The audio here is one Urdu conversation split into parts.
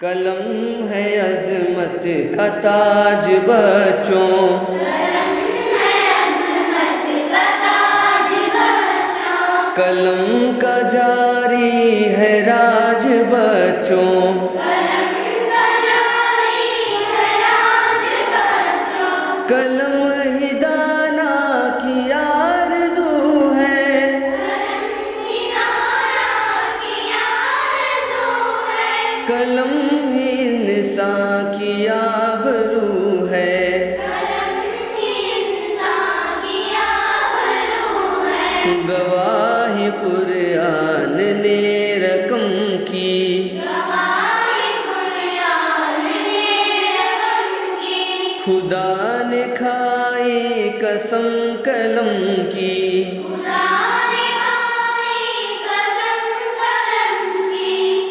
قلم ہے عظمت کا تاج بچوں، قلم کا جاری ہے راج بچوں، قلم ہی دانا کی آرزو ہے، قلم ہی انسان کی آبرو ہے، گواہی قرآن نے رقم کی، خدا نے کھائی قسم قلم کی،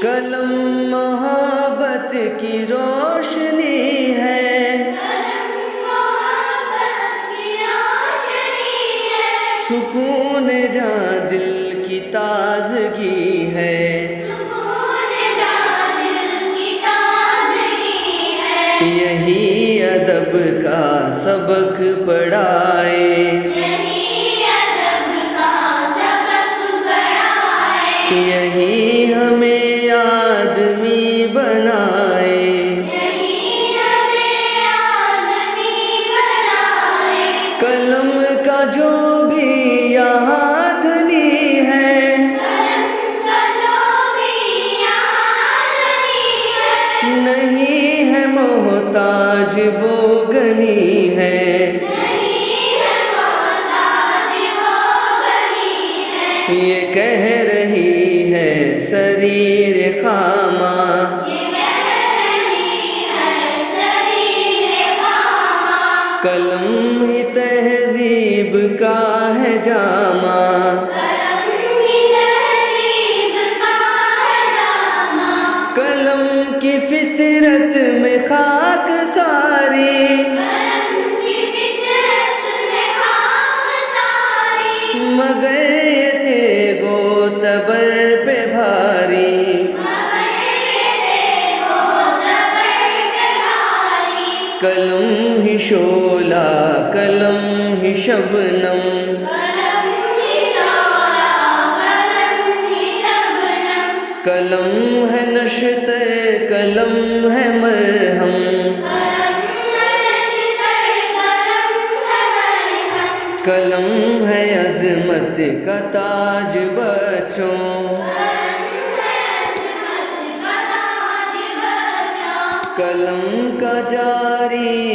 قلم محبت کی روشنی ہے، سکون جہاں دل کی تازگی ہے، یہی ادب کا سبق پڑھائے، یہی ہمیں آدمی بنائے، قلم کا جو بھی یہاں دھنی ہے، نہیں ہے محتاج وہ غنی ہے، یہ کہہ رہی ہے سریر خامہ، قلم ہی تہذیب کا ہے جامہ، قلم کی فطرت میں خاک ساری، مگر یہ تیغو تبر پہ بھاری، قلم ہی شعلہ قلم ہی شبنم، قلم ہے نشط قلم ہے مرہم، قلم ہے عظمت کا تاج بچوں، قلم کا جاری